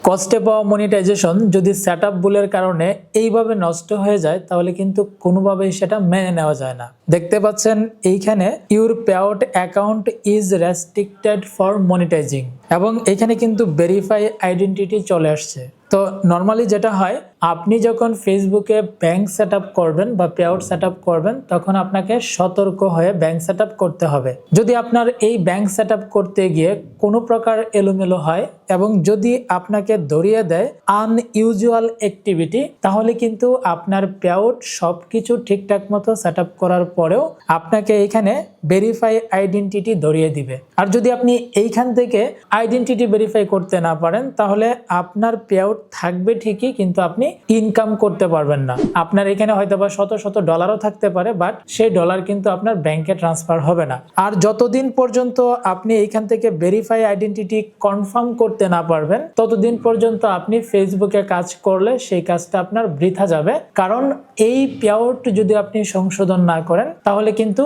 কষ্টে পাওয়া মনিটাইজেশন যদি সেটআপ ভুলের কারণে এইভাবে নষ্ট হয়ে যায় তাহলে কিন্তু কোনোভাবেই সেটা মেনে নেওয়া যায় না। দেখতে পাচ্ছেন এইখানে your payout account is restricted for monetising এবং এখানে কিন্তু ভেরিফাই আইডেন্টিটি চলে আসছে। তো নর্মালি যেটা হয়, আপনি যখন ফেসবুকে ব্যাংক সেটআপ করবেন বা পেআউট সেটআপ করবেন তখন আপনাকে সতর্ক হয়ে ব্যাংক সেটআপ করতে হবে। যদি আপনার এই ব্যাংক সেটআপ করতে গিয়ে কোনো প্রকার এলোমেলো হয় এবং যদি আপনাকে ধরিয়ে দেয় আনইউজুয়াল অ্যাক্টিভিটি, তাহলে কিন্তু আপনার পেআউট সবকিছু ঠিকঠাক মতো সেটআপ করার পরেও আপনাকে এখানে ভেরিফাই আইডেন্টিটি ধরিয়ে দিবে। আর যদি আপনি এইখান থেকে আইডেন্টিটি ভেরিফাই করতে না পারেন তাহলে আপনার পেআউট থাকবে ঠিকই, কিন্তু আপনি ইনকাম করতে পারবেন না। আপনার এখানে হয়তো বা শত শত ডলারও থাকতে পারে, বাট সেই ডলার কিন্তু আপনার ব্যাংকে ট্রান্সফার হবে না। আর যতদিন পর্যন্ত আপনি এইখান থেকে ভেরিফাই আইডেন্টিটি কনফার্ম করতে না পারবেন ততদিন পর্যন্ত আপনি ফেসবুকে কাজ করলে সেই কাজটা আপনার বৃথা যাবে। কারণ এই পেআউট যদি আপনি সংশোধন না করেন তাহলে কিন্তু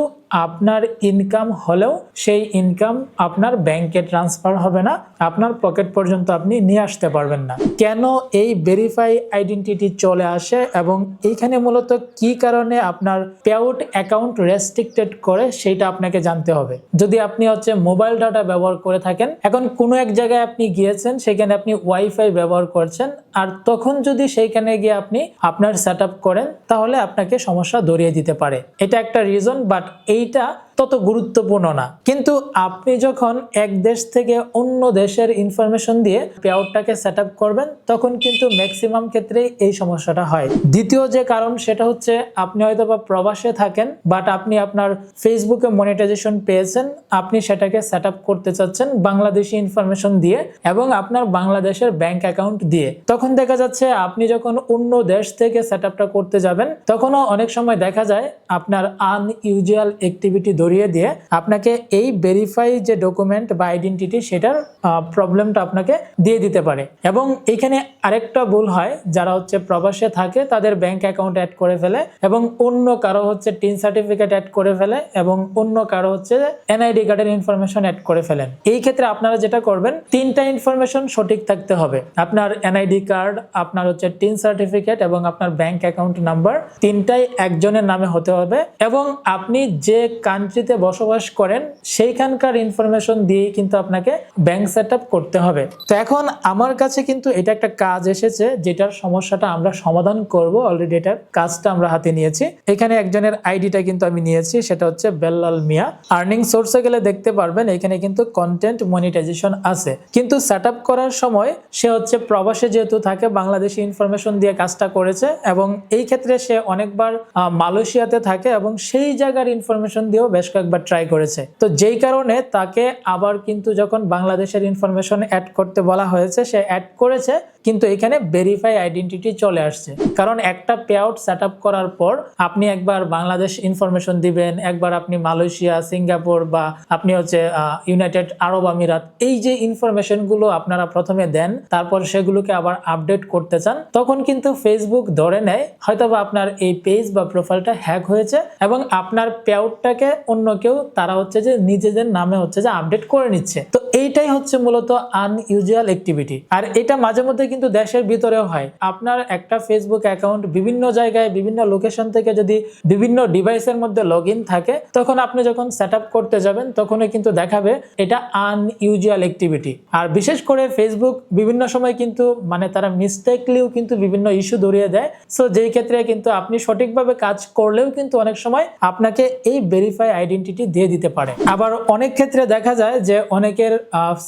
আপনার ইনকাম হলেও সেই ইনকাম আপনার ব্যাংকে ট্রান্সফার হবে না, আপনার পকেট পর্যন্ত আপনি নিয়ে আসতে পারবেন না। কেন এই ভেরিফাই আইডেন্টিটি চলে আসে এবং এইখানে মূলত কি কারণে আপনার পেআউট অ্যাকাউন্ট রেস্ট্রিক্টেড করে সেটা আপনাকে জানতে হবে। যদি আপনি মোবাইল ডাটা ব্যবহার করে থাকেন, এখন কোনো এক জায়গায় আপনি গিয়েছেন, সেখানে আপনি ওয়াইফাই ব্যবহার করছেন, আর তখন যদি সেইখানে গিয়ে আপনি আপনার সেটআপ করেন তাহলে আপনাকে সমস্যা ধরিয়ে দিতে পারে। এটা একটা রিজন, বাট এইটা তত গুরুত্বপূর্ণ না। কিন্তু আপনি যখন এক দেশ থেকে অন্য দেশের ইনফরমেশন দিয়ে পেআউটটাকে সেটআপ করবেন তখন কিন্তু ম্যাক্সিমাম ক্ষেত্রেই এই সমস্যাটা হয়। দ্বিতীয় যে কারণ সেটা হচ্ছে, আপনি হয়তো বা প্রবাসে থাকেন, বাট আপনি আপনার ফেসবুকে মনিটাইজেশন পেয়েছেন, আপনি সেটাকে সেটআপ করতে চাচ্ছেন বাংলাদেশি ইনফরমেশন দিয়ে এবং আপনার বাংলাদেশের ব্যাংক অ্যাকাউন্ট দিয়ে। তখন দেখা যাচ্ছে আপনি যখন অন্য দেশ থেকে সেটআপটা করতে যাবেন তখনও অনেক সময় দেখা যায় আপনার আনইউজুয়াল অ্যাক্টিভিটি ধরিয়ে দিয়ে আপনাকে এই ভেরিফাই যে ডকুমেন্ট বা আইডেন্টিটি সেটার প্রবলেমটা আপনাকে দিয়ে দিতে পারে। এবং এখানে আরেকটা ভুল হয়, যারা প্রবাসে থাকে তাদের ব্যাংক অ্যাকাউন্ট অ্যাড করে ফেলে এবং অন্য কারো টিন সার্টিফিকেট অ্যাড করে ফেলে এবং অন্য কারো এনআইডি কার্ডের ইনফরমেশন অ্যাড করে ফেলেন। এই ক্ষেত্রে আপনারা যেটা করবেন, তিনটা ইনফরমেশন সঠিক থাকতে হবে। আপনার এনআইডি কার্ড, আপনার টিন সার্টিফিকেট এবং আপনার ব্যাংক অ্যাকাউন্ট নাম্বার, তিনটাই একজনের নামে হতে হবে এবং আপনি যে কান্ট্রিতে বসবাস করেন সেইখানকার ইনফরমেশন দিয়ে কিন্তু আপনাকে ব্যাংক সেটআপ করতে হবে। তো এখন আমার কাছে কিন্তু এটা একটা কাজ এসেছে যেটার সমস্যাটা আমরা সমাধান করব। অলরেডি এটার কাজটা আমরা হাতে নিয়েছি। এখানে একজনের আইডিটা কিন্তু আমি নিয়েছি, সেটা হচ্ছে বেল্লাল মিয়া। আর্নিং সোর্সে গেলে দেখতে পারবেন এখানে কিন্তু কন্টেন্ট মনিটাইজেশন আছে, কিন্তু সেটআপ করার সময় সে প্রবাসে যেহেতু থাকে বাংলাদেশি ইনফরমেশন দিয়ে কাজটা করেছে এবং এই ক্ষেত্রে সে অনেকবার মালয়েশিয়াতে থাকে এবং সেই জায়গার ইনফরমেশন দিয়েও বেশ কয়েকবার ট্রাই করেছে। তো যেই কারণে তাকে আবার কিন্তু যখন বাংলাদেশের ইনফরমেশন অ্যাড করতে বলা হয়েছে সে অ্যাড করেছে, কিন্তু এখানে ভেরিফাই আইডেন্টিটি চলে আসছে। কারণ একটা পেআউট সেটআপ করার পর আপনি একবার বাংলাদেশ ইনফরমেশন দিবেন, একবার আপনি মালয়েশিয়া, সিঙ্গাপুর বা আপনি ইউনাইটেড আরব আমিরাত, এই যে ইনফরমেশন গুলো আপনারা প্রথমে দেন তারপর সেগুলোকে আবার আপডেট করতে চান, তখন কিন্তু ফেসবুক ধরে নেয় হয়তোবা আপনার এই পেজ বা প্রোফাইলটা হ্যাক হয়েছে এবং আপনার পেআউটটাকে অন্য কেউ তারা যে নিজেদের নামে আপডেট করে নিচ্ছে। তো এইটাই মূলত আনইউজুয়াল অ্যাক্টিভিটি। আর এটা মাঝে মধ্যে কিন্তু দেশের ভিতরেও হয়। আপনার একটা ফেসবুক অ্যাকাউন্ট বিভিন্ন জায়গায় বিভিন্ন লোকেশন থেকে যদি বিভিন্ন ডিভাইসের মধ্যে লগইন থাকে, তখন আপনি যখন সেটআপ করতে যাবেন তখনই কিন্তু দেখাবে এটা আনইউজুয়াল অ্যাক্টিভিটি। আর বিশেষ করে ফেসবুক বিভিন্ন সময় কিন্তু তারা মিস্টেকলিও কিন্তু বিভিন্ন ইস্যু ধরিয়ে দেয়। সো যেই ক্ষেত্রে কিন্তু আপনি সঠিকভাবে কাজ করলেও কিন্তু অনেক সময় আপনাকে এই ভেরিফাই আইডেন্টিটি দিয়ে দিতে পারে। আবার অনেক ক্ষেত্রে দেখা যায় যে অনেকের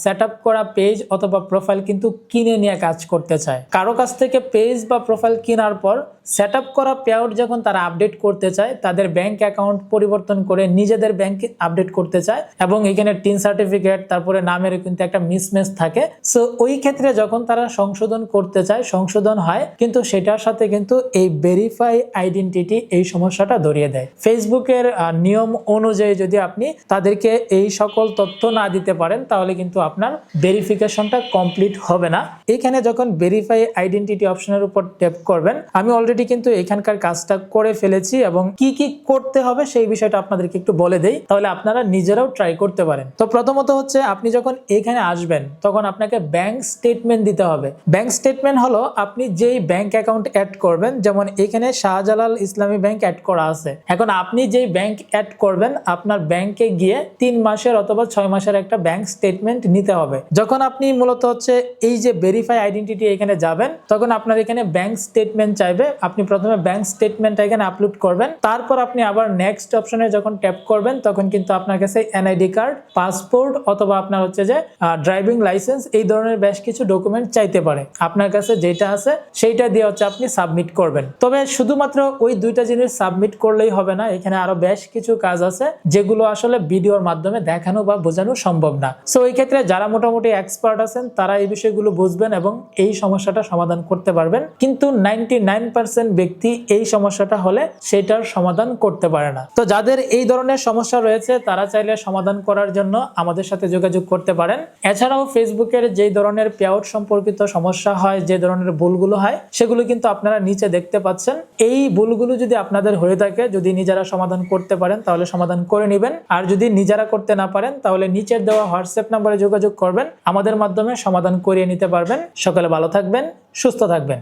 সেটআপ করা পেজ অথবা প্রোফাইল কিন্তু কিনে নিয়ে কাজ করতে চায়। কারো কাছ থেকে পেজ বা প্রোফাইল কেনার পর সেটআপ করা পেআউট যখন তারা আপডেট করতে চায়, তাদের ব্যাংক অ্যাকাউন্ট পরিবর্তন করে নিজেদের ব্যাংকে আপডেট করতে চায় এবং এখানে টিন সার্টিফিকেট তারপরে নামের কিন্তু একটা মিসম্যাচ থাকে। সো ওই ক্ষেত্রে যখন তারা সংশোধন করতে চায় সংশোধন হয়, কিন্তু সেটার সাথে কিন্তু এই ভেরিফাই আইডেন্টিটি এই সমস্যাটা ধরিয়ে দেয়। ফেসবুকের নিয়ম অনুযায়ী যদি আপনি তাদেরকে এই সকল তথ্য না দিতে পারেন তাহলে কিন্তু আপনার ভেরিফিকেশনটা কমপ্লিট হবে না। এখানে যখন ভেরিফাই আইডেন্টিটি অপশনের উপর ট্যাপ করবেন, আমি অলরেডি কিন্তু এখানকার কাজটা করে ফেলেছি এবং কি কি করতে হবে সেই বিষয়টা আপনাদেরকে একটু বলে দেই, তাহলে আপনারা নিজেরাও ট্রাই করতে পারেন। তো প্রথমত হচ্ছে আপনি যখন এখানে আসবেন তখন আপনাকে ব্যাংক স্টেটমেন্ট দিতে হবে। ব্যাংক স্টেটমেন্ট হলো আপনি যেই ব্যাংক অ্যাকাউন্ট অ্যাড করবেন, যেমন এখানে শাহজালাল ইসলামী ব্যাংক অ্যাড করা আছে। এখন আপনি যেই ব্যাংক অ্যাড করবেন আপনার ব্যাংকে গিয়ে 3 মাসের অথবা 6 মাসের একটা ব্যাংক স্টেটমেন্ট নিতে হবে। যখন আপনি মূলত হচ্ছে এই যে ভেরিফাই আইডেন্টিটি এখানে যাবেন তখন আপনার এখানে ব্যাংক স্টেটমেন্ট চাইবে। আপনি প্রথমে ব্যাংক স্টেটমেন্টটা এখানে আপলোড করবেন, তারপর আপনি আবার নেক্সট অপশনে যখন ট্যাপ করবেন তখন কিন্তু আপনার কাছে এনআইডি কার্ড, পাসপোর্ট অথবা আপনার হচ্ছে যে ড্রাইভিং লাইসেন্স এই ধরনের বেশ কিছু ডকুমেন্ট চাইতে পারে। আপনার কাছে যেটা আছে সেইটা দিয়ে হচ্ছে আপনি সাবমিট করবেন। তবে শুধুমাত্র ওই দুইটা জিনিস সাবমিট করলেই হবে না, এখানে আরো বেশ কিছু কাজ আছে যেগুলো আসলে ভিডিওর মাধ্যমে দেখানো বা বোঝানো সম্ভব না। সো এই ক্ষেত্রে যারা মোটামুটি এক্সপার্ট আছেন তারা এই বিষয়গুলো বুঝবেন এবং এই সমস্যাটা সমাধান করতে পারবেন, কিন্তু 99% ব্যক্তি এই সমস্যাটা হলে সেটার সমাধান করতে পারে না। তো যাদের এই ধরনের সমস্যা রয়েছে তারা চাইলে সমাধান করার জন্য আমাদের সাথে যোগাযোগ করতে পারেন। এছাড়াও ফেসবুকের যেই ধরনের পেআউট সম্পর্কিত সমস্যা হয়, যে ধরনের ভুলগুলো হয় সেগুলো কিন্তু আপনারা নিচে দেখতে পাচ্ছেন। এই ভুলগুলো যদি আপনাদের হয়ে থাকে, যদি নিজেরা সমাধান করতে পারেন তাহলে সমাধান করে নেবেন, আর যদি নিজেরা করতে না পারেন তাহলে নিচের দেওয়া হোয়াটসঅ্যাপ নম্বরে যোগাযোগ করবেন, আমাদের মাধ্যমে সমাধান করিয়ে নিতে পারবেন। সকলে ভালো থাকবেন, সুস্থ থাকবেন।